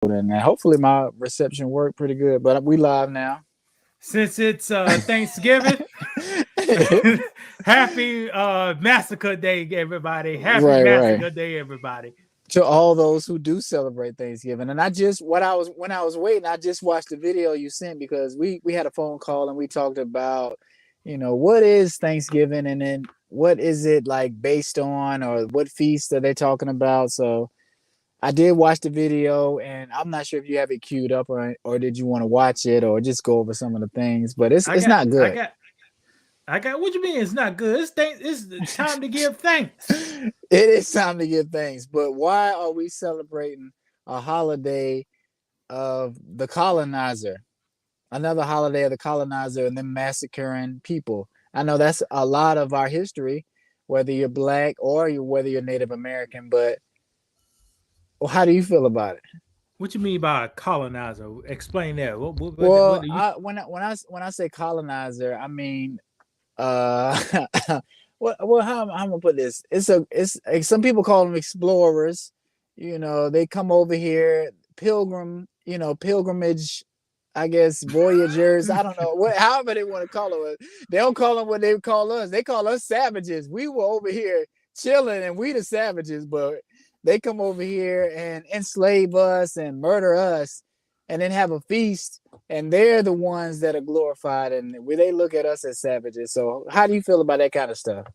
And hopefully my reception worked pretty good. But we live now. Since it's Thanksgiving, happy Massacre Day, everybody. Happy Right, right. Massacre Day, everybody. To all those who do celebrate Thanksgiving. And I just when I was waiting, I just watched the video you sent because we had a phone call and we talked about, what is Thanksgiving and then what is it like based on or what feast are they talking about? So I did watch the video, and I'm not sure if you have it queued up or did you want to watch it or just go over some of the things, but it's not good. I got. What you mean? It's not good. It's time to give thanks. It is time to give thanks, but why are we celebrating a holiday of the colonizer? Another holiday of the colonizer and then massacring people. I know that's a lot of our history, whether you're black or whether you're Native American, but how do you feel about it? What you mean by colonizer? Explain that. Well, when I say colonizer, I mean, uh, well, how I'm gonna put this? It's some people call them explorers. They come over here, pilgrimage. I guess voyagers. I don't know however they want to call it. They don't call them what they call us. They call us savages. We were over here chilling, and we the savages, but they come over here and enslave us and murder us and then have a feast, and they're the ones that are glorified and they look at us as savages. So how do you feel about that kind of stuff?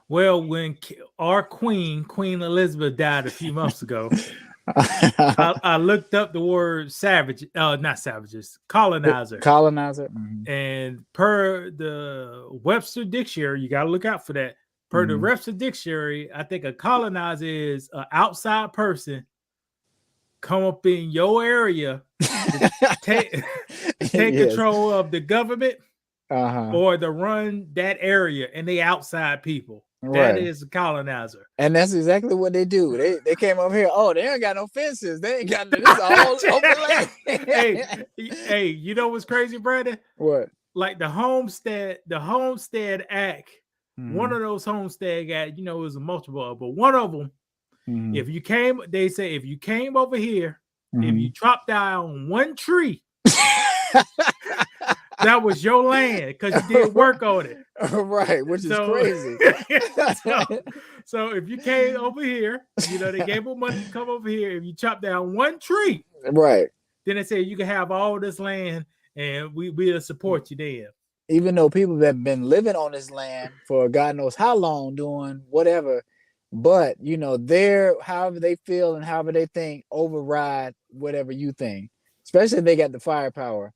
Well, when our Queen Elizabeth, died a few months ago, I looked up the word savage, not savages, colonizer. Mm-hmm. And per the Webster Dictionary, you got to look out for that. Per the Webster Dictionary, I think a colonizer is an outside person come up in your area to take control of the government or to run that area, and they outside people. That is a colonizer. And that's exactly what they do. They came over here. Oh, they ain't got no fences. They ain't got this all open land. hey, you know what's crazy, Brandon? What? Like the Homestead Act. One of those Homestead Act, it was a multiple, but one of them, if you came over here, if you chopped down one tree, that was your land because you did work on it. Right, which is crazy. So if you came over here, they gave them money to come over here. If you chop down one tree, right, then they said you can have all this land and we'll support you there. Even though people have been living on this land for God knows how long, doing whatever, but they're however they feel and however they think override whatever you think, especially if they got the firepower.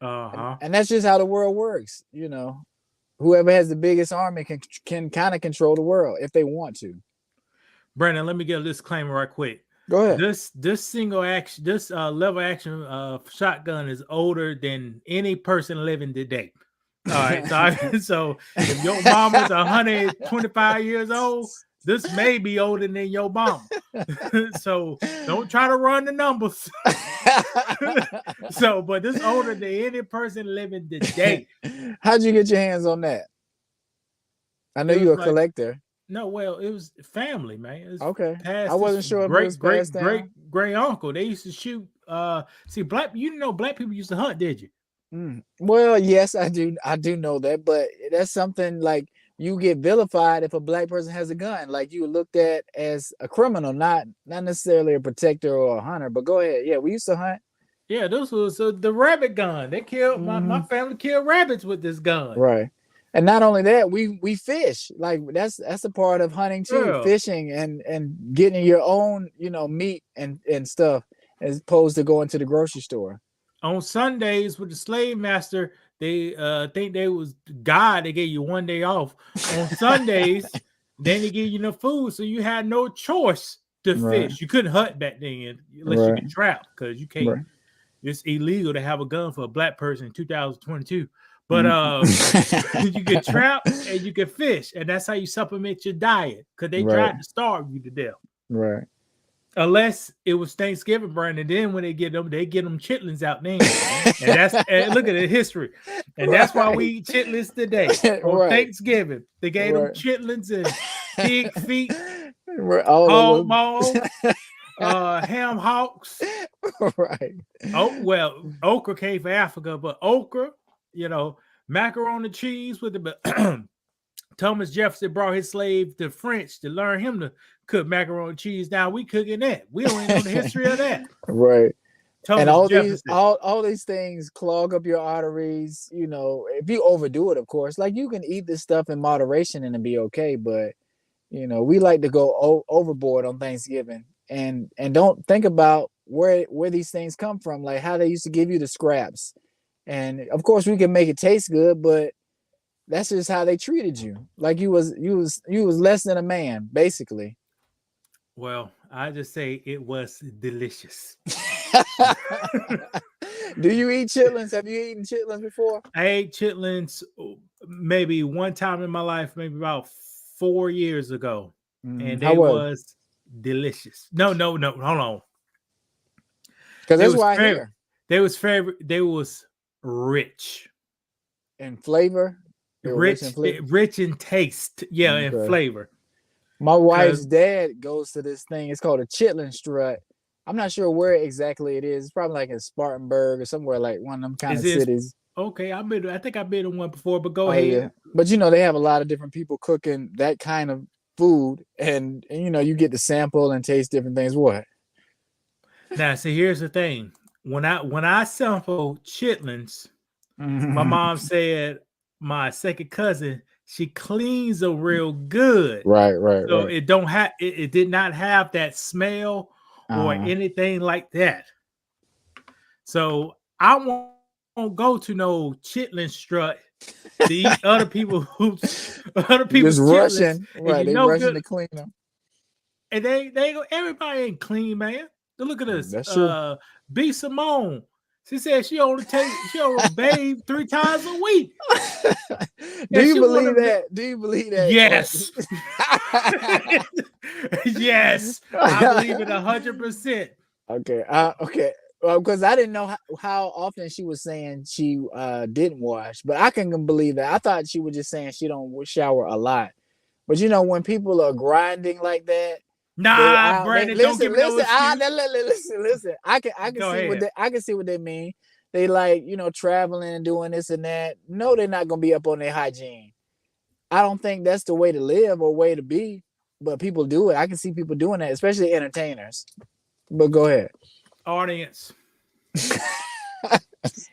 And that's just how the world works. Whoever has the biggest army can kind of control the world if they want to. Brandon, let me get a disclaimer right quick. Go ahead. This single action, this lever action shotgun is older than any person living today. All right, so if your mama's 125 years old, this may be older than your mama. So don't try to run the numbers. But this older than any person living today. How'd you get your hands on that? I know you're a collector. No, well, it was family, man. Okay. I wasn't sure if it was great uncle. They used to shoot. See, black people used to hunt, did you? Well, yes, I do. I do know that, but that's something like you get vilified if a black person has a gun. Like you looked at as a criminal, not necessarily a protector or a hunter. But go ahead. Yeah, we used to hunt. Yeah, this was the rabbit gun. They killed my family killed rabbits with this gun. Right. And not only that, we fish. Like that's a part of hunting too, fishing and getting your own, meat and stuff as opposed to going to the grocery store. On Sundays with the slave master, they think they was God. They gave you one day off. On Sundays, then they give you no food, so you had no choice to fish. You couldn't hunt back then unless you could trap because you can't. Right. It's illegal to have a gun for a black person in 2022. But you can trap and you can fish, and that's how you supplement your diet because they tried to starve you to death. Right. Unless it was Thanksgiving, Brian, and then when they get them chitlins out then. And look at the history. And that's why we eat chitlins today. On Thanksgiving. They gave them chitlins and pig feet, hog maw, ham hocks, Right. Oh, well, okra came from Africa, but okra, macaroni and cheese with it. But Thomas Jefferson brought his slave to French to learn him to cook macaroni and cheese. Now we cooking that. We don't even know the history of that. Right. And Thomas Jefferson. all these things clog up your arteries. If you overdo it, of course, like you can eat this stuff in moderation and it'll be okay. But we like to go overboard on Thanksgiving and don't think about where these things come from, like how they used to give you the scraps. And of course, we can make it taste good, but that's just how they treated you. Like you was less than a man, basically. Well, I just say it was delicious. Do you eat chitlins? Have you eaten chitlins before? I ate chitlins maybe one time in my life, maybe about 4 years ago, and they was delicious. No, hold on. Because that's why I hear they was rich in flavor. Rich in taste, and flavor. My wife's dad goes to this thing. It's called a chitlin strut. I'm not sure where exactly it is. It's probably like in Spartanburg or somewhere like one of them kind of cities. Okay, I think I've been in one before, but go ahead. Yeah. But they have a lot of different people cooking that kind of food, and you get to sample and taste different things. What? Now, see, here's the thing. When I sample chitlins, my mom said my second cousin, she cleans them real good. Right. So it did not have that smell or anything like that. So I won't go to no chitlin strut to eat other people's just rushing. Right, they rushing to clean them. And they go, everybody ain't clean, man. Look at this. That's true. B. Simone. She said she only bathe 3 times a week. Do you believe that? Do you believe that? Yes. Yes. I believe it 100%. Okay. Okay. Well, because I didn't know how often she was saying she didn't wash, but I can believe that. I thought she was just saying she don't shower a lot. But when people are grinding like that, nah, Brandon, don't give me no excuse. Listen. I can see what they mean. They like traveling and doing this and that. No, they're not gonna be up on their hygiene. I don't think that's the way to live or way to be. But people do it. I can see people doing that, especially entertainers. But go ahead. Audience.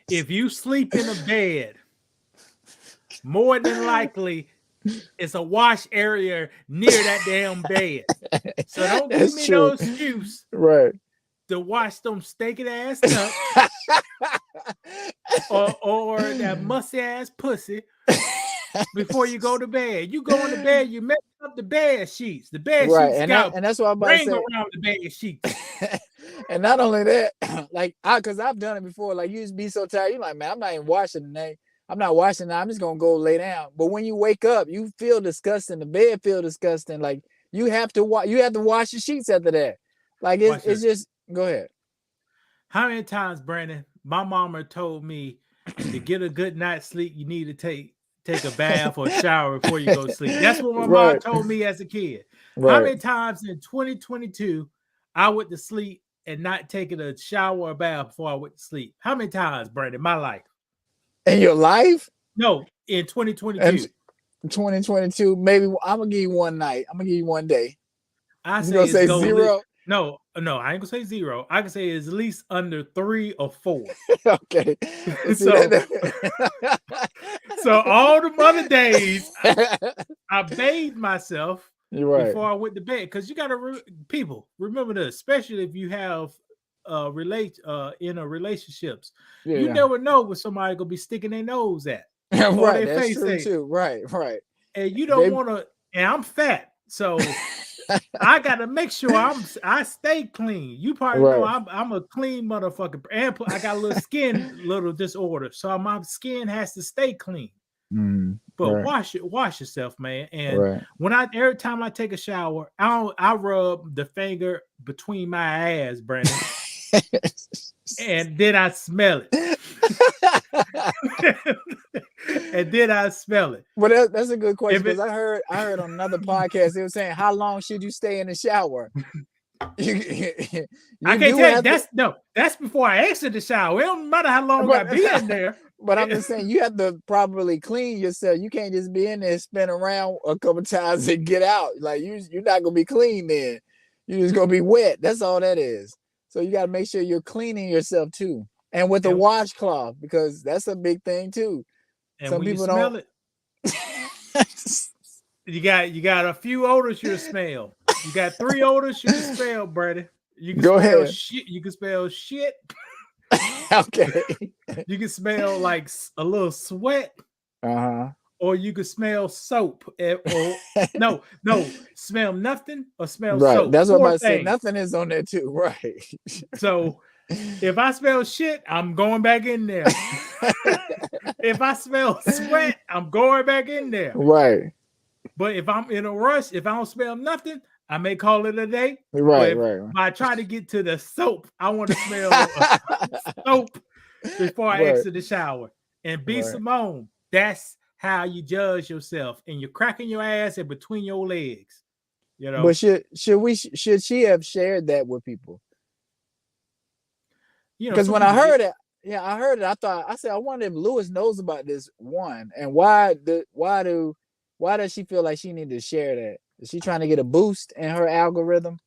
If you sleep in a bed, more than likely it's a wash area near that damn bed. So don't give me no excuse to wash them stinking ass nuts or that musty ass pussy before you go to bed. You go into bed, you mess up the bed sheets. The bed sheets and that's what I'm about to say. Around the bed sheets. And not only that, because I've done it before. Like you just be so tired, you're like, man, I'm not even washing today. I'm not washing now. I'm just gonna go lay down. But when you wake up, you feel disgusting. The bed feel disgusting. Like you have to wash the sheets after that. Like it's just go ahead. How many times, Brandon, my mama told me to get a good night's sleep, you need to take a bath or shower before you go to sleep. That's what my mom told me as a kid. Right. How many times in 2022 I went to sleep and not taking a shower or bath before I went to sleep? How many times, Brandon, in my life? In your life? No, in 2022. In 2022, maybe I'm gonna give you one night. I'm gonna give you one day. I say 0. No, I ain't gonna say 0. I can say it's at least under 3 or 4. Okay. So all the other days, I bathed myself before I went to bed. Because you gotta people remember this, especially if you have relationships. You never know where somebody gonna be sticking their nose at. Right, that's true too. Right. And you don't want to. And I'm fat, so I gotta make sure I stay clean. You probably know I'm a clean motherfucker, and I got a little disorder, so my skin has to stay clean. But wash yourself, man. And every time I take a shower, I rub the finger between my ass, Brandon. And then I smell it. And then I smell it. Well, that's a good question, because I heard on another podcast they were saying, how long should you stay in the shower? you I can't tell you that's before I exit the shower. It don't matter how long I be in there. But I'm just saying you have to properly clean yourself. You can't just be in there, spin around a couple times and get out. Like you're not gonna be clean then. You're just gonna be wet. That's all that is. So you gotta make sure you're cleaning yourself too. And with the washcloth, because that's a big thing too. And some when people you smell don't it, you got a few odors you'll smell. You got 3 odors you can smell, Brady. You can Go smell ahead. shit. You can smell shit. Okay. You can smell like a little sweat. Uh-huh. Or you can smell soap. Or no, smell nothing or smell right. soap. That's what I'm about to say. Things. Nothing is on there too. Right. So if I smell shit, I'm going back in there. If I smell sweat, I'm going back in there. Right. But if I'm in a rush, if I don't smell nothing, I may call it a day. Right, if I try to get to the soap, I want to smell soap before I exit the shower. And B. Simone, that's how you judge yourself. And you're cracking your ass in between your legs. You know. But should she have shared that with people? You know, because when I heard it, I said, I wonder if Lewis knows about this one, and why does she feel like she need to share that? Is she trying to get a boost in her algorithm?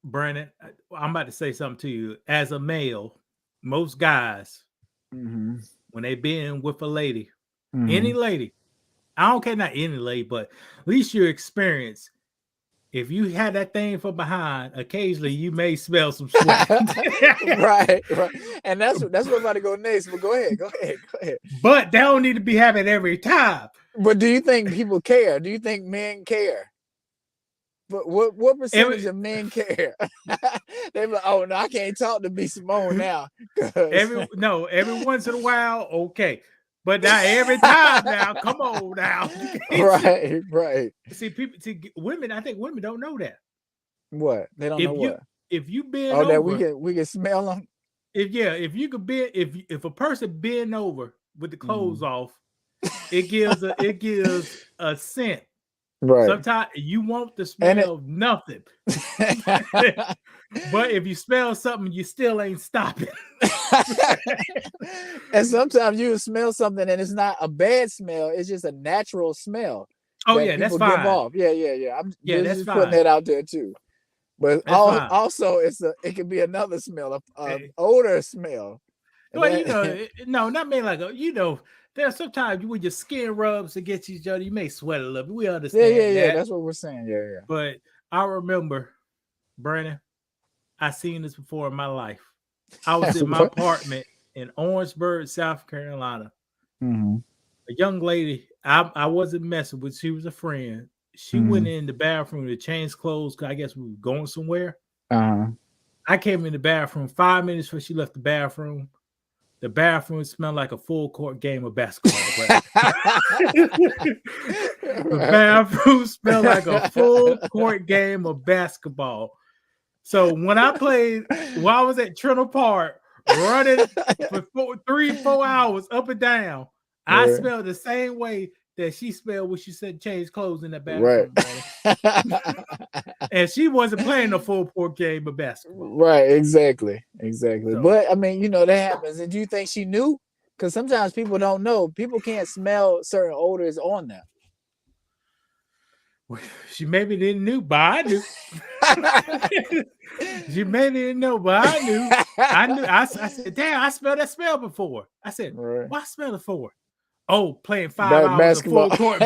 Brandon, I'm about to say something to you. As a male, most guys, when they been with a lady, any lady, I don't care, not any lady, but at least your experience. If you had that thing from behind, occasionally you may smell some sweat. right. And that's what I'm about to go next. But go ahead. But that don't need to be happening every time. But do you think people care? Do you think men care? But what percentage of men care? They're like, oh no, I can't talk to B. Simone now. Every once in a while, okay. But not every time now. Come on now. Right. Women, I think women don't know that. What? They don't know what? If you bend over, that we can smell them. If you could bend, if a person bend over with the clothes off, it gives a scent. Right. Sometimes you won't to smell nothing. But if you smell something, you still ain't stopping. And sometimes you smell something and it's not a bad smell, it's just a natural smell. Oh yeah, that's fine. Give off. Yeah. I'm that's fine. Putting that out there too. But also it could be another smell, odor smell. Well, not mean like there's sometimes when your skin rubs against each other, you may sweat a little bit. We understand. Yeah. That's what we're saying. Yeah. But I remember, Brandon, I seen this before in my life. I was in my apartment in Orangeburg, South Carolina. A young lady, I wasn't messing with. She was a friend. She went in the bathroom to change clothes because I guess we were going somewhere. I came in the bathroom 5 minutes before she left the bathroom. The bathroom smelled like a full court game of basketball. The bathroom smelled like a full court game of basketball. So when I was at Trentall Park running for 3-4 hours up and down, I smelled the same way that she smelled when she said change clothes in that bathroom. Right. And she wasn't playing a full court game of basketball. Right, exactly. So, but I mean, that happens. And do you think she knew? Because sometimes people don't know. People can't smell certain odors on them. She maybe didn't know, but I knew. She maybe didn't know, but I knew. I said, damn, I smelled that smell before. I said, what I smell it for? Oh, playing 5 hours of full court.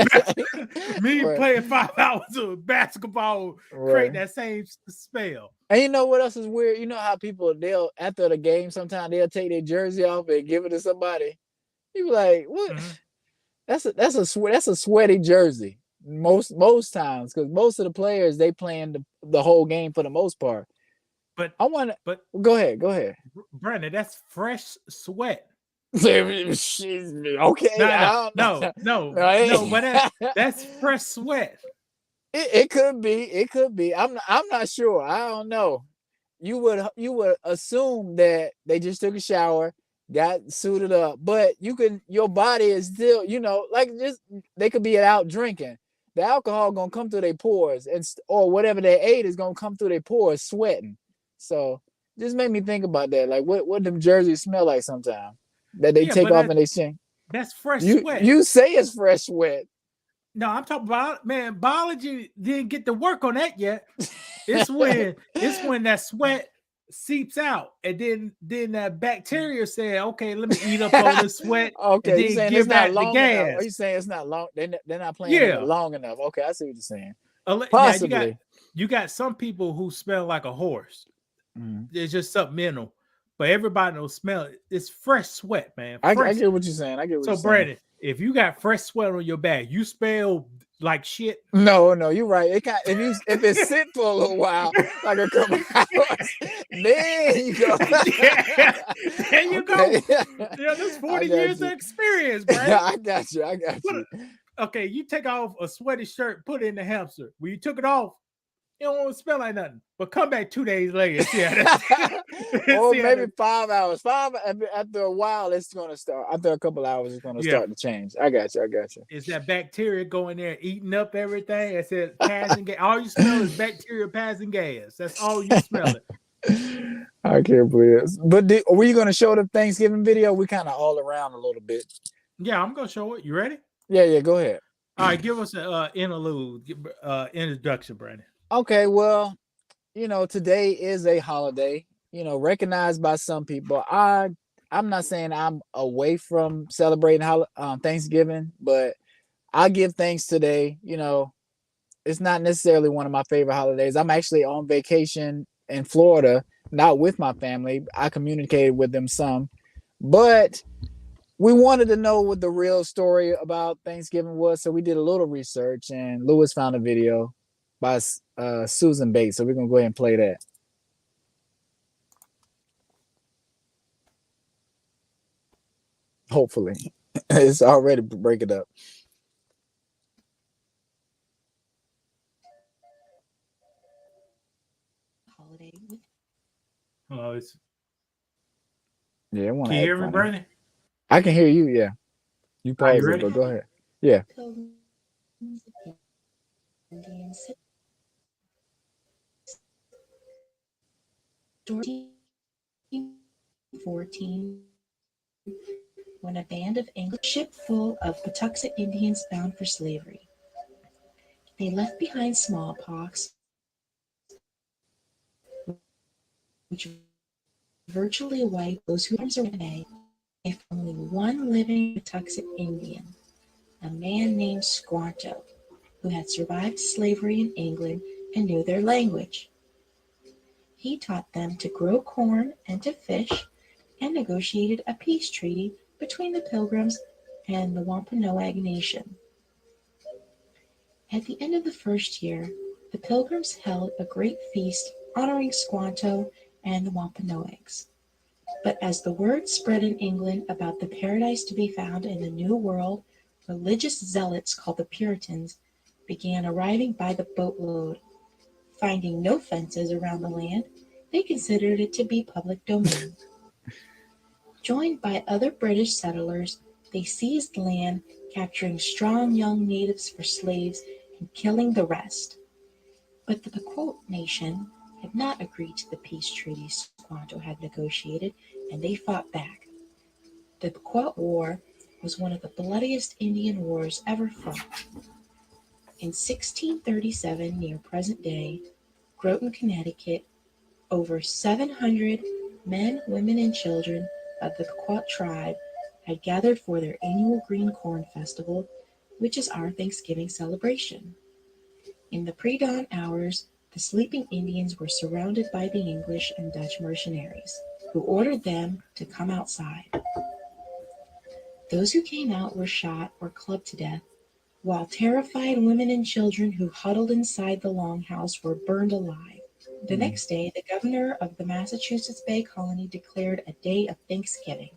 Playing 5 hours of basketball create that same smell. And you know what else is weird? You know how people, they'll, after the game, sometimes they'll take their jersey off and give it to somebody. You be like, what? That's a sweaty jersey. Most times, because most of the players, they playing the whole game for the most part. But go ahead. Brandon, that's fresh sweat. Okay. No, but that's fresh sweat. It could be. I'm not sure. I don't know. You would assume that they just took a shower, got suited up, but your body is still, like just they could be out drinking. the alcohol gonna come through their pores, and or whatever they ate is gonna come through their pores, sweating. So just made me think about that. Like, what them jerseys smell like sometimes that they Yeah, take but off and they sing. that's fresh You sweat. you say it's fresh sweat. No, I'm talking about, man, biology didn't get to work on that yet. It's when that sweat seeps out, and then that bacteria said, okay, let me eat up all this sweat and Okay, you then saying it's give not back the long enough? Are gas. you saying it's not long? They're not playing in it Yeah. long enough. Okay, I see what you're saying. Now Possibly. you got some people who smell like a horse. Mhm. It's just subliminal, but everybody will smell it. It's fresh sweat, man. I Fresh. get what you're saying. I get what So you're saying. Brandon, if you got fresh sweat on your back, you smell like shit. No, you're right. It can if it sit for a little while, like a couple hours, then you go. Yeah, there you Okay. go. Yeah, that's 40 years of experience, Brandon. I got you. I got you. Okay, you take off a sweaty shirt, put it in the hamster. When you took it off, it don't smell like nothing. But come back 2 days later. Or maybe 5 hours. After a while, it's gonna start. After a couple hours, it's gonna start to change. I got you. It's that bacteria going there eating up everything. It says passing gas. All you smell is bacteria passing gas. That's all you smell it. I can't believe this. But were you gonna show the Thanksgiving video? We kind of all around a little bit. Yeah, I'm gonna show it. You ready? Yeah. Go ahead. All right, give us an interlude, introduction, Brandon. Okay, well, today is a holiday, recognized by some people. I'm not saying I'm away from celebrating Thanksgiving, but I give thanks today. It's not necessarily one of my favorite holidays. I'm actually on vacation in Florida, not with my family. I communicated with them some, but we wanted to know what the real story about Thanksgiving was, so we did a little research, and Lewis found a video by Susan Bates. So we're gonna go ahead and play that. Hopefully, it's already break it up. Holiday. Hello, it's. Yeah, Can you hear me, Brandon? I can hear you. Yeah, you pause it, but go ahead. Yeah. Indians 14, when a band of English ship full of Patuxet Indians bound for slavery. They left behind smallpox, which virtually wiped those who were away, if only one living Patuxet Indian, a man named Squanto, who had survived slavery in England and knew their language. He taught them to grow corn and to fish, and negotiated a peace treaty between the Pilgrims and the Wampanoag Nation. At the end of the first year, the Pilgrims held a great feast honoring Squanto and the Wampanoags. But as the word spread in England about the paradise to be found in the New World, religious zealots called the Puritans began arriving by the boatload. Finding no fences around the land, they considered it to be public domain. Joined by other British settlers, they seized land, capturing strong young natives for slaves and killing the rest. But the Pequot Nation had not agreed to the peace treaty Squanto had negotiated, and they fought back. The Pequot War was one of the bloodiest Indian wars ever fought. In 1637, near present day, Groton, Connecticut, over 700 men, women, and children of the Pequot tribe had gathered for their annual Green Corn Festival, which is our Thanksgiving celebration. In the pre-dawn hours, the sleeping Indians were surrounded by the English and Dutch mercenaries, who ordered them to come outside. Those who came out were shot or clubbed to death, while terrified women and children who huddled inside the longhouse were burned alive. The next day, the governor of the Massachusetts Bay Colony declared a day of Thanksgiving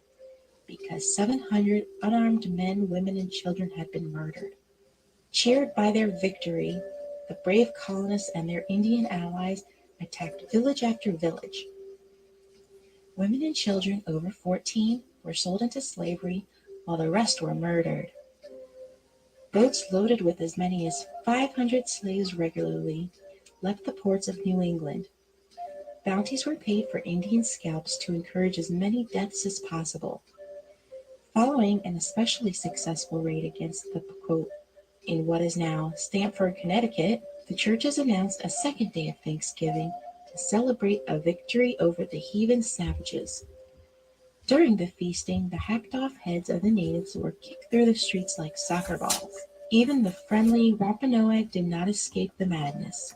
because 700 unarmed men, women, and children had been murdered. Cheered by their victory, the brave colonists and their Indian allies attacked village after village. Women and children over 14 were sold into slavery, while the rest were murdered. Boats loaded with as many as 500 slaves regularly left the ports of New England. Bounties were paid for Indian scalps to encourage as many deaths as possible. Following an especially successful raid against the quote, in what is now Stamford, Connecticut, the churches announced a second day of Thanksgiving to celebrate a victory over the heathen savages. During the feasting, the hacked off heads of the natives were kicked through the streets like soccer balls. Even the friendly Wampanoag did not escape the madness.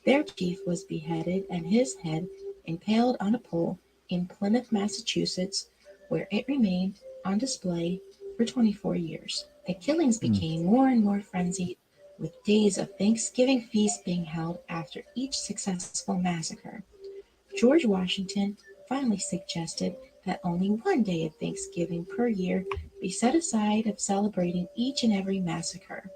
Their chief was beheaded and his head impaled on a pole in Plymouth, Massachusetts, where it remained on display for 24 years. The killings became more and more frenzied, with days of Thanksgiving feasts being held after each successful massacre. George Washington finally suggested that only one day of Thanksgiving per year be set aside of celebrating each and every massacre.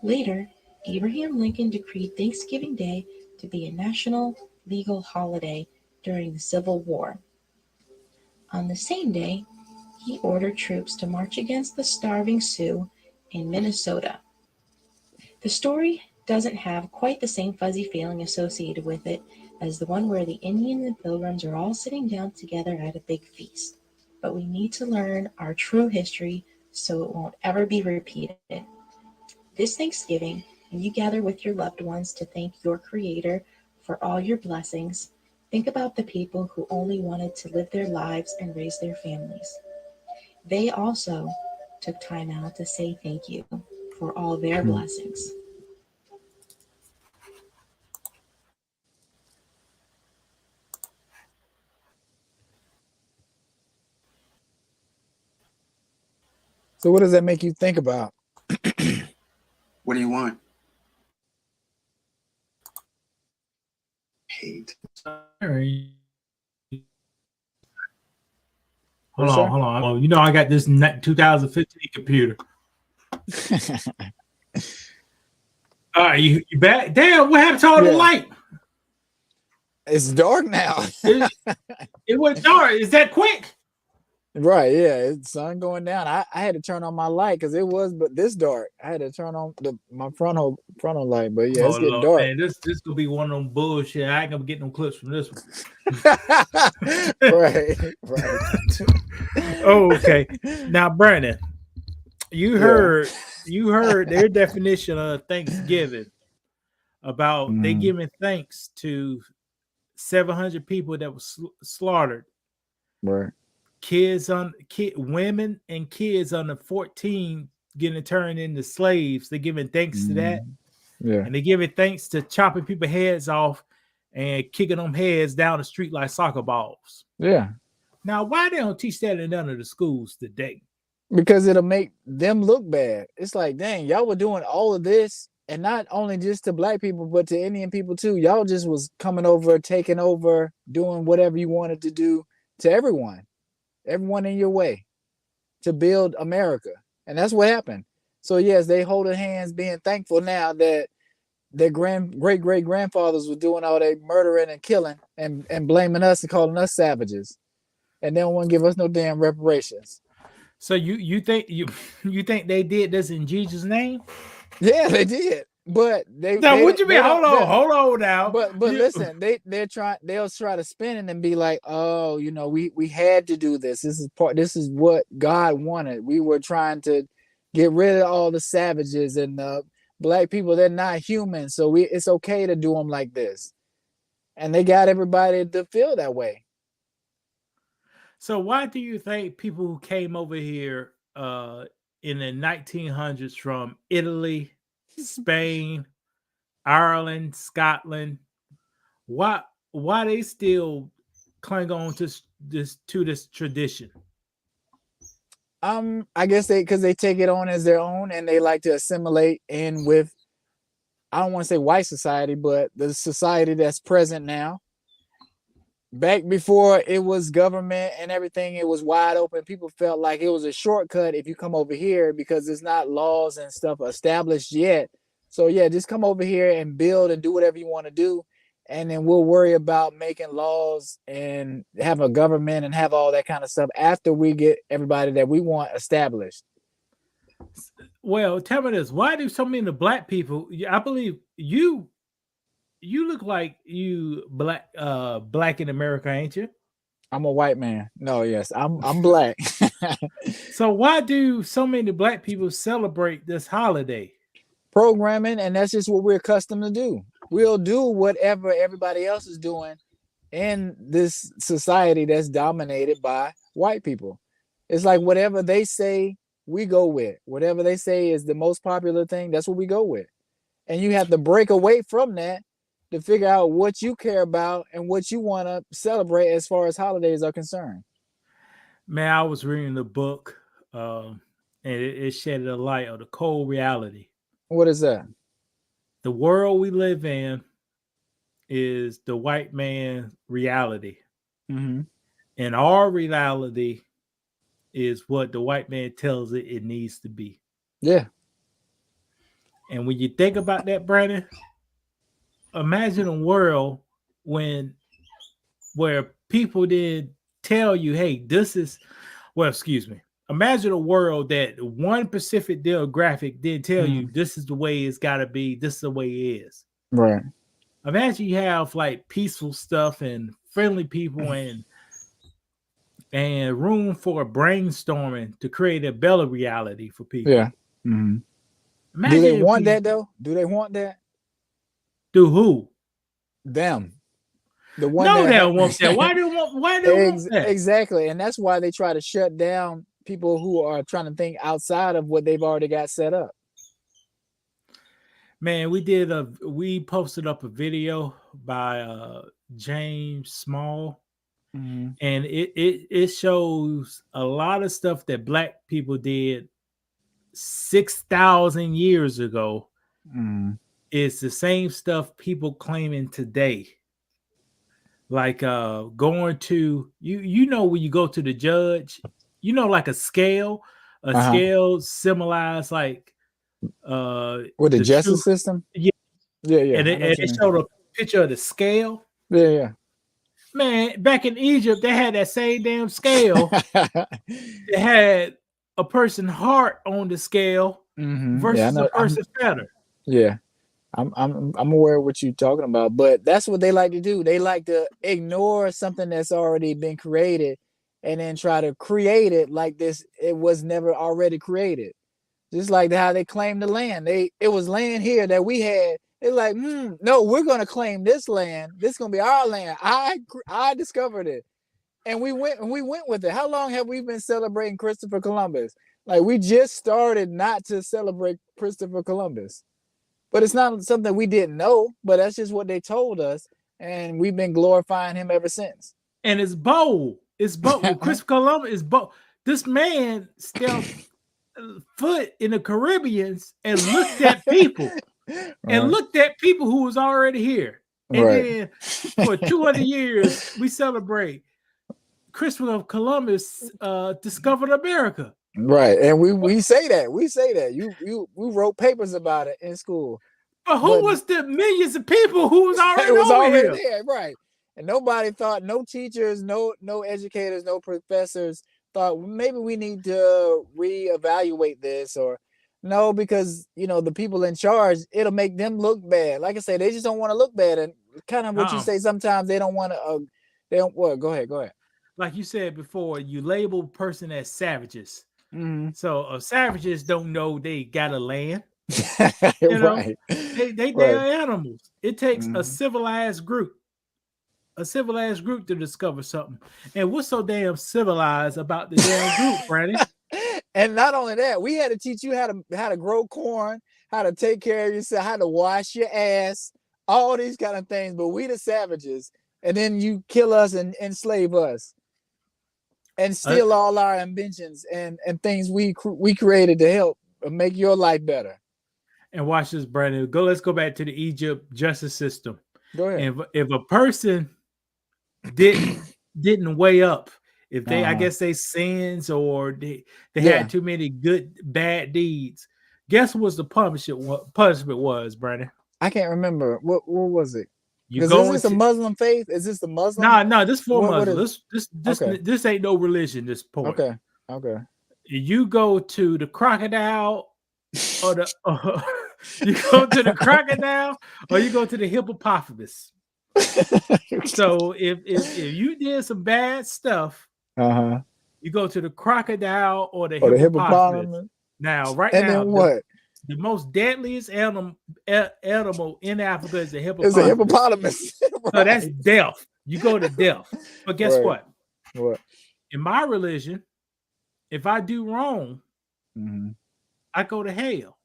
Later, Abraham Lincoln decreed Thanksgiving Day to be a national legal holiday during the Civil War. On the same day, he ordered troops to march against the starving Sioux in Minnesota. The story doesn't have quite the same fuzzy feeling associated with it as the one where the Indians and Pilgrims are all sitting down together at a big feast. But we need to learn our true history so it won't ever be repeated. This Thanksgiving, when you gather with your loved ones to thank your Creator for all your blessings, think about the people who only wanted to live their lives and raise their families. They also took time out to say thank you for all their blessings. So what does that make you think about? What do you want? Hate. Hold What's that? hold on. Oh, you know I got this 2015 computer. All right, you back? Damn, what happened to all the Yeah. light? It's dark now. It went dark. Is that quick? Right, yeah, it's sun going down. I had to turn on my light because it was but this dark. I had to turn on my frontal light, but yeah, it's Oh, getting Lord, dark. man, this gonna be one of them bullshit. I ain't gonna get no clips from this one. right. Oh, okay. Now, Brandon, you heard their definition of Thanksgiving about they giving thanks to 700 people that was slaughtered. Right. Women and kids under 14 getting turned into slaves. They're giving thanks to that. Yeah. And they give it thanks to chopping people's heads off and kicking them heads down the street like soccer balls. Yeah. Now, why they don't teach that in none of the schools today? Because it'll make them look bad. It's like, dang, y'all were doing all of this, and not only just to black people, but to Indian people too. Y'all just was coming over, taking over, doing whatever you wanted to do to everyone in your way to build America. And that's what happened. So yes, they holding hands, being thankful now that their great grandfathers were doing all that murdering and killing and blaming us and calling us savages. And they don't want to give us no damn reparations. So you think they did this in Jesus' name? Yeah, they did. But now what you mean? Hold on now. But listen, they'll try to spin it and be like, oh, you know, we had to do this. This is what God wanted. We were trying to get rid of all the savages and black people. They're not human, so it's okay to do them like this. And they got everybody to feel that way. So why do you think people who came over here in the 1900s from Italy, Spain, Ireland, Scotland, why they still cling on to this tradition? I guess because they take it on as their own and they like to assimilate in with, I don't want to say white society, but the society that's present now. Back before it was government and everything, it was wide open. People felt like it was a shortcut if you come over here because there's not laws and stuff established yet. So yeah, just come over here and build and do whatever you want to do. And then we'll worry about making laws and have a government and have all that kind of stuff after we get everybody that we want established. Well, tell me this: why do so many black people? I believe you look like you black in America, ain't you? I'm a white man. No, yes, I'm black. So why do so many black people celebrate this holiday? Programming, and that's just what we're accustomed to do. We'll do whatever everybody else is doing in this society that's dominated by white people. It's like whatever they say, we go with. Whatever they say is the most popular thing, that's what we go with. And you have to break away from that to figure out what you care about and what you want to celebrate as far as holidays are concerned. Man, I was reading the book, and it shed a light on the cold reality. What is that? The world we live in is the white man's reality. Mm-hmm. And our reality is what the white man tells it needs to be. Yeah. And when you think about that, Brandon, imagine a world where people did tell you, hey, this is, excuse me. Imagine a world that one Pacific demographic did tell you this is the way it's got to be. This is the way it is. Right. Imagine you have like peaceful stuff and friendly people and room for brainstorming to create a better reality for people. Yeah. Mm-hmm. Imagine do they want that though? Do they want that? Do who? Them. The one no, that they don't want that. Why do they want that? Exactly. And that's why they try to shut down people who are trying to think outside of what they've already got set up. Man, we posted up a video by James Small, and it shows a lot of stuff that black people did 6,000 years ago. It's the same stuff people claiming today. Like going to you know when you go to the judge, you know, like a scale symbolized like with the justice system. Yeah. And it showed a picture of the scale. Yeah. Man, back in Egypt, they had that same damn scale. They had a person's heart on the scale versus a person's feather. Yeah. I'm aware of what you're talking about, but that's what they like to do. They like to ignore something that's already been created and then try to create it like this. It was never already created. Just like how they claim the land. It was land here that we had. They're like, no, we're gonna claim this land. This is gonna be our land. I discovered it, and we went with it. How long have we been celebrating Christopher Columbus? Like we just started not to celebrate Christopher Columbus. But it's not something we didn't know, but that's just what they told us. And we've been glorifying him ever since. And it's bold. It's bold. Christopher Columbus is bold. This man stepped foot in the Caribbeans and looked at people. And looked at people who was already here. And then for 200 years, we celebrate Christopher Columbus discovered America. Right, and we say that. You wrote papers about it in school. But who was the millions of people who was already there, right? And nobody thought, no teachers, no educators, no professors thought maybe we need to reevaluate this, or no, because the people in charge, it'll make them look bad. Like I say, they just don't want to look bad, and kind of what you say. Sometimes they don't want to. They don't. Well, go ahead. Like you said before, you label a person as savages. So savages don't know they got a land. Right. They are animals. It takes a civilized group to discover something. And what's so damn civilized about the damn group, Brandon? And not only that, we had to teach you how to grow corn, how to take care of yourself, how to wash your ass, all these kind of things. But we the savages, and then you kill us and enslave us. And steal all our inventions and things we created to help make your life better. And watch this, Brandon. Let's go back to the Egypt justice system. Go ahead. And if a person didn't weigh up, if they, I guess they sins or they had too many bad deeds, guess what the punishment was, Brandon? I can't remember. What was it? Is this a Muslim faith? Is this the Muslim? No, this for Muslim. This ain't no religion. This point. Okay. You go to the crocodile or the you go to the crocodile or you go to the hippopotamus. So if you did some bad stuff, Uh-huh. you go to the crocodile or the Or the hippopotamus. hippopotamus. Now, right And now, then what? the most deadliest animal in Africa is the It's hippopotamus. a hippopotamus. So that's death. You go to death. But guess Right. what? What? In my religion, if I do wrong, Mhm. I go to hell.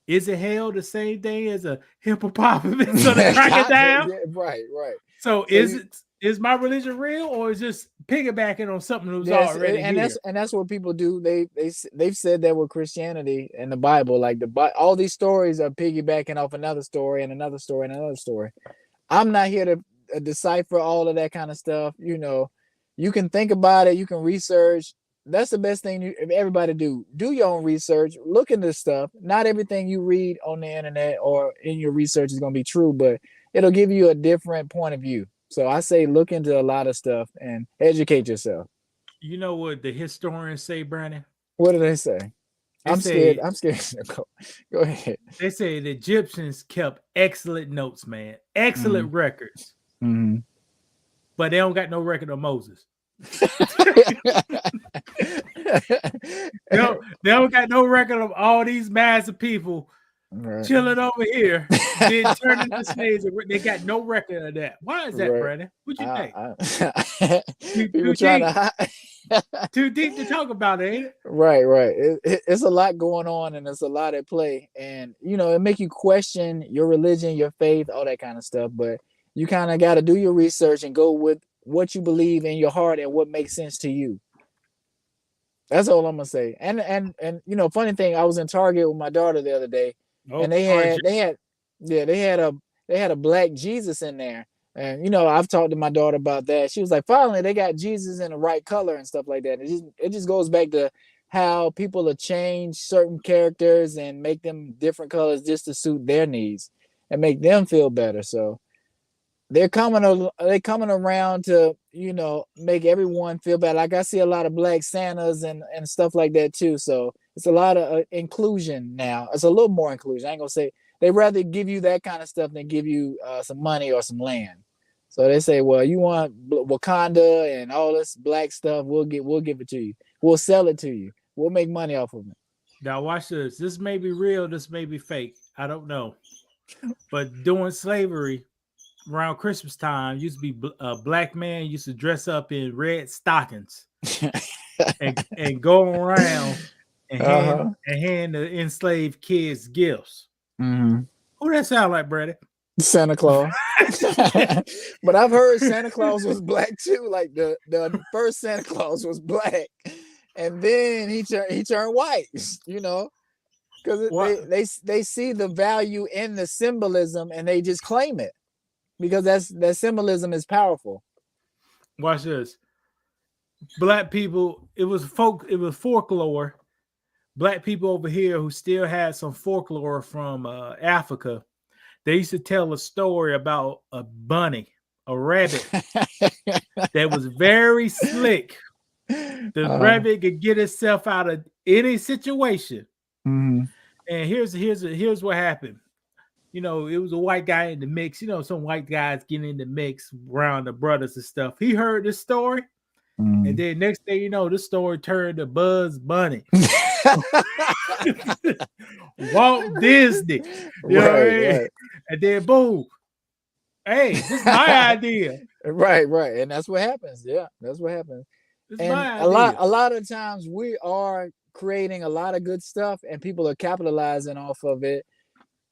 Is it hell the same thing as a hippopotamus or the crocodile? Yeah, right. So So is my religion real, or is just piggybacking on something that was Yes, already and here? that's what people do. They've said that with Christianity and the Bible, like all these stories are piggybacking off another story and another story and another story. I'm not here to decipher all of that kind of stuff. You can think about it, you can research. That's the best thing everybody do. Do your own research, look into stuff. Not everything you read on the internet or in your research is going to be true, but it'll give you a different point of view. So I say look into a lot of stuff and educate yourself. You know what the historians say, Brandon? What do they say? They I'm say- scared. I'm scared. Go ahead. They say the Egyptians kept excellent notes, man. Excellent records. Mhm. But they don't got no record of Moses. They don't got no record of all these massive people Right. chilling over here, then turning to slaves. They got no record of that. Why is that, Right. Brandon? What you think? People trying to hide. Too deep to talk about it, ain't it? Right. It's a lot going on and it's a lot at play, and it make you question your religion, your faith, all that kind of stuff. But you kind of got to do your research and go with what you believe in your heart and what makes sense to you. That's all I'm gonna say. And funny thing, I was in Target with my daughter the other day, and they had a black Jesus in there. And I've talked to my daughter about that. She was like, finally they got Jesus in the right color and stuff like that. It just goes back to how people have changed certain characters and make them different colors just to suit their needs and make them feel better. So they're coming around to make everyone feel better. Like I see a lot of black Santas and stuff like that too. So it's a lot of inclusion now. It's a little more inclusion. I ain't gonna say they rather give you that kind of stuff than give you some money or some land. So they say, well, you want Wakanda and all this black stuff, we'll give it to you. We'll sell it to you. We'll make money off of it. Now watch this. This may be real. This may be fake. I don't know. But during slavery, around Christmas time, used to be a black man used to dress up in red stockings and go around and hand the enslaved kids gifts. Mm-hmm. Who that sound like, Brady? Santa Claus. But I've heard Santa Claus was black too. Like the first Santa Claus was black, and then he turned white. Because they see the value in the symbolism and they just claim it because that symbolism is powerful. Watch this. Black people. It was folklore. Black people over here who still had some folklore from Africa. They used to tell a story about a bunny, a rabbit that was very slick. The rabbit could get itself out of any situation. Mm-hmm. And here's what happened. It was a white guy in the mix. Some white guys getting in the mix around the brothers and stuff. He heard this story, and then next thing you know, this story turned to Bugs Bunny. Walt Disney. Right. And then boom. Hey, this is my idea. Right. And that's what happens. Yeah, that's what happens. And a lot of times we are creating a lot of good stuff and people are capitalizing off of it.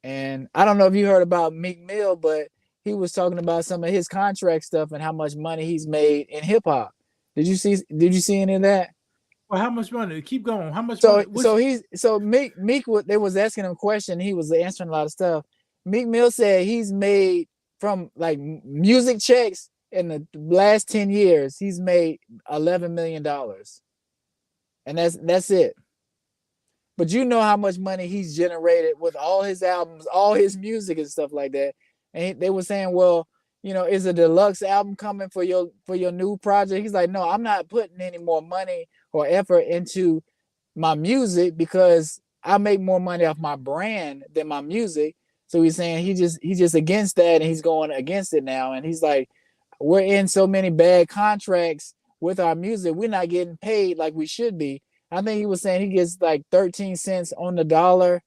And I don't know if you heard about Meek Mill, but he was talking about some of his contract stuff and how much money he's made in hip hop. Did you see any of that? Well, how much money? Keep going. How much money? Meek they was asking him a question, he was answering a lot of stuff. Meek Mill said he's made from like music checks in the last 10 years, he's made $11 million. And that's it. But you know how much money he's generated with all his albums, all his music and stuff like that. And they were saying, well, is a deluxe album coming for your new project? He's like, no, I'm not putting any more money or effort into my music because I make more money off my brand than my music. So he's saying he's just against that, and he's going against it now. And he's like, we're in so many bad contracts with our music, we're not getting paid like we should be. I think he was saying he gets like 13 cents on the dollar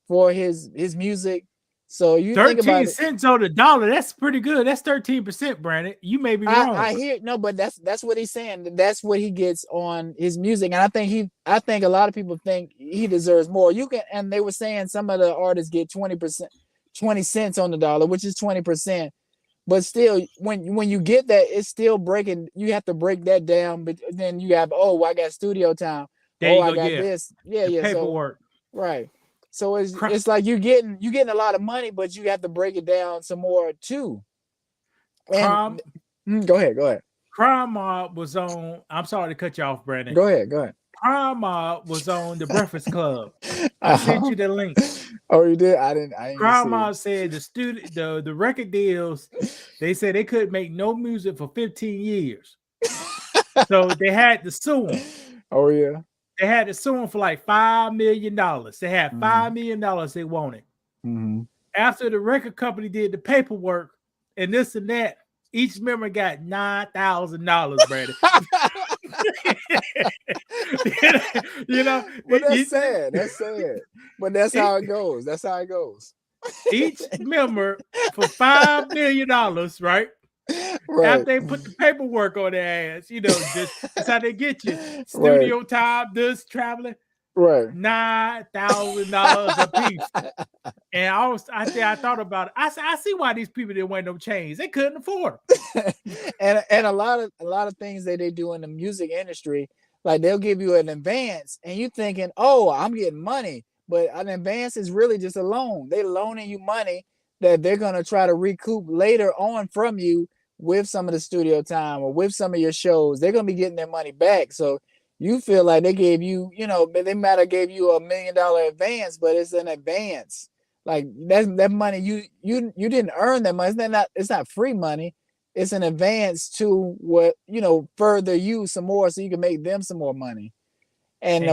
for his music. So you think about 13 cents on the dollar, that's pretty good. That's 13%, Brandon. You may be wrong. I hear no, but that's what he's saying. That's what he gets on his music. And I think a lot of people think he deserves more. You can, and they were saying some of the artists get 20%, 20 cents on the dollar, which is 20%. But still, when you get that, it's still breaking. You have to break that down. But then you have, oh, I got studio time. There you I go, got yeah. this. Yeah, yeah. Paperwork. So, right. So it's like you're getting a lot of money, but you have to break it down some more too. And go ahead. Crime Mob was on. I'm sorry to cut you off, Brandon. Go ahead. Crime Mob was on the Breakfast Club. I sent you the link. Oh, you did? I didn't. Crime Mob said the record deals. They said they couldn't make no music for 15 years, so they had to sue them. Oh yeah. They had to sue them for like $5 million. They had $5 million they wanted. Mm-hmm. After the record company did the paperwork and this and that, each member got $9,000, Brandon. You know, but that's sad. That's sad. But that's how it goes. Each member for $5 million, right? Right. After they put the paperwork on their ass, you know, that's how they get you. Studio time, this traveling, right? $9,000 a piece. And I thought about it. I see why these people didn't wear no chains. They couldn't afford them. and a lot of things that they do in the music industry, like they'll give you an advance, and you thinking, oh, I'm getting money, but an advance is really just a loan. They're loaning you money that they're gonna try to recoup later on from you with some of the studio time or with some of your shows. They're gonna be getting their money back. So you feel like they gave you, they might have gave you $1 million advance, but it's an advance. Like that money you didn't earn that money. It's not free money. It's an advance to what, further you some more so you can make them some more money. And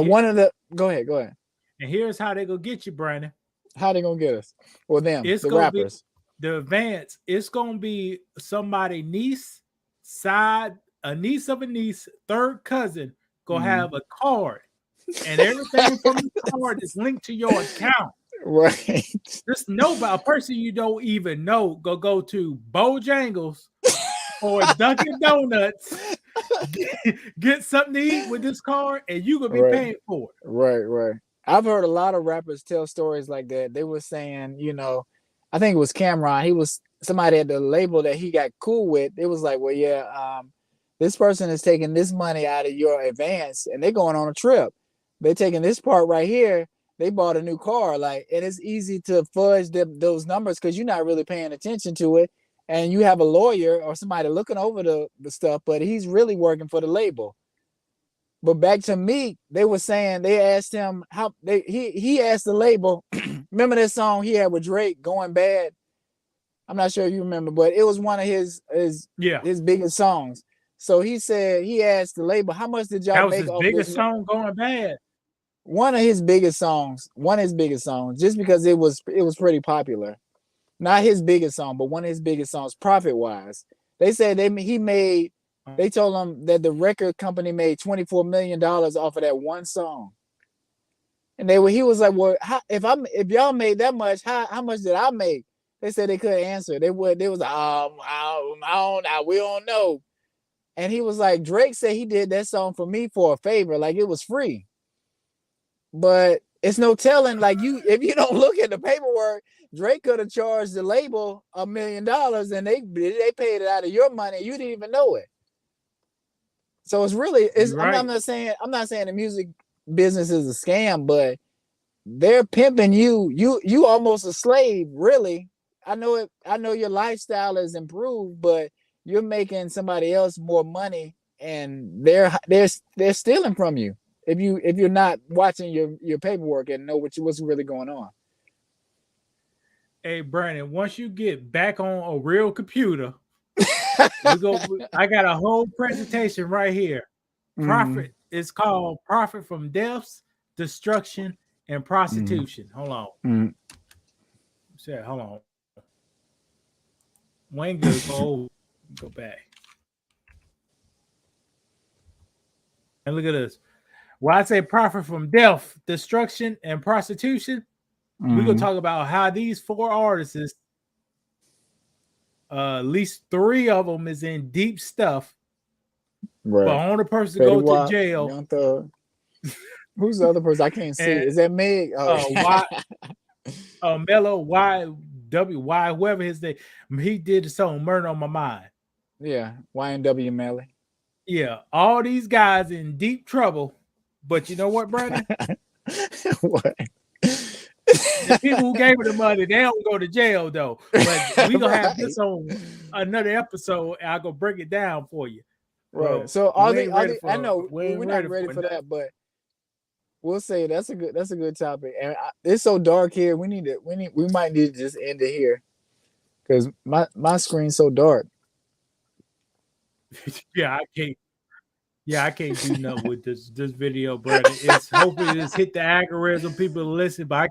go ahead. And here's how they gonna get you, Brandon. How they gonna get us? Well, them, the rappers. The advance, it's gonna be somebody a niece of a niece, third cousin, gonna have a card, and everything from the card is linked to your account. Right. Just a person you don't even know go to Bojangles or Dunkin' Donuts, get something to eat with this card, and you gonna be paying for it. Right. I've heard a lot of rappers tell stories like that. They were saying, I think it was Cameron. He was somebody at the label that he got cool with. It was like, well, yeah, this person is taking this money out of your advance, and they're going on a trip. They're taking this part right here. They bought a new car, and it's easy to fudge those numbers because you're not really paying attention to it, and you have a lawyer or somebody looking over the stuff, but he's really working for the label. But back to Meek, they were saying they asked him how he asked the label. Remember that song he had with Drake, Going Bad? I'm not sure if you remember, but it was one of his biggest songs. So he said he asked the label, how much did y'all make? That was his biggest song, Going Bad. One of his biggest songs, just because it was pretty popular. Not his biggest song, but one of his biggest songs, profit-wise. They said they told him that the record company made $24 million off of that one song. And he was like, well, if y'all made that much, how much did I make? They said they couldn't answer. They was we don't know. And he was like, Drake said he did that song for me for a favor, like it was free. But it's no telling, if you don't look at the paperwork, Drake could have charged the label $1 million and they paid it out of your money. You didn't even know it. So right. I'm not saying the music business is a scam, but they're pimping you. You almost a slave, really. I know your lifestyle is improved, but you're making somebody else more money, and they're stealing from you if you're not watching your paperwork and know what's really going on. Hey, Brandon, once you get back on a real computer, I got a whole presentation right here. Profit It's called Profit from Deaths, Destruction, and Prostitution. Hold on. Mm. Hold on. Wayne goes go back. And look at this. When I say profit from death, destruction, and prostitution, we're gonna talk about how these 4 artists, at least 3 of them is in deep stuff. Right. But only person Fetty go Wap, to jail. Young Thug. Who's the other person? I can't see. And, Is that Meg? Mello YWY, whoever his name, he did the song "Murder on My Mind." Yeah, YNW Melly. Yeah, all these guys in deep trouble. But you know what, Brandon? What? The people who gave her the money, they don't go to jail though. But we gonna have this on another episode, and I'll go break it down for you. Right. Bro, so I know we're not ready for that, but we'll say that's a good topic. And it's so dark here. We might need to just end it here because my screen's so dark. Yeah, I can't do nothing with this video, Brandon. It's hopefully just hit the algorithm, people listen, but I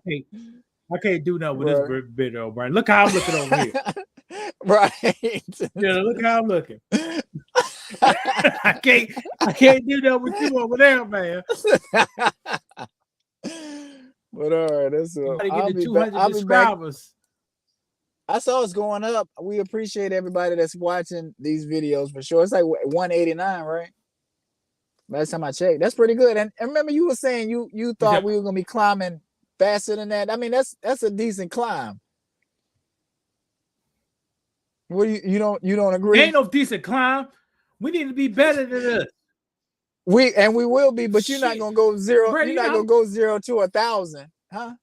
can't do nothing with this video, Brandon. Look how I'm looking over here. Right. Yeah, look how I'm looking. I can't do that with you over there, man. But all right, that's I'll be 200 subscribers. I saw it's going up. We appreciate everybody that's watching these videos for sure. It's like 189, right? Last time I checked, that's pretty good. And remember, you were saying you thought we were gonna be climbing faster than that. I mean, that's a decent climb. What you don't agree? Ain't no decent climb. We need to be better than this. We will be, but you're not gonna go zero. Brady, you're not gonna go 0 to 1,000, huh?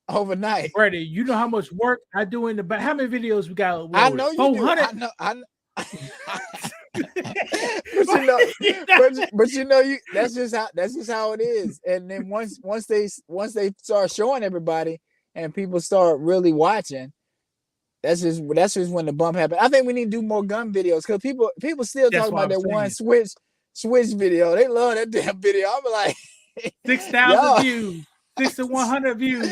Overnight. Brady, you know how much work I do in the back. How many videos we got? I know you 400. Do. I know. but you know that's just how it is. And then once they start showing everybody and people start really watching, that's just when the bump happens. I think we need to do more gun videos because people still talk about that one switch video. They love that damn video. I'm like 6,000 views, 6,100 views.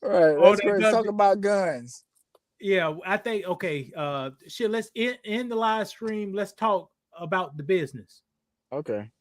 Right. Let's talk about guns. Yeah, I think let's end the live stream. Let's talk about the business. Okay.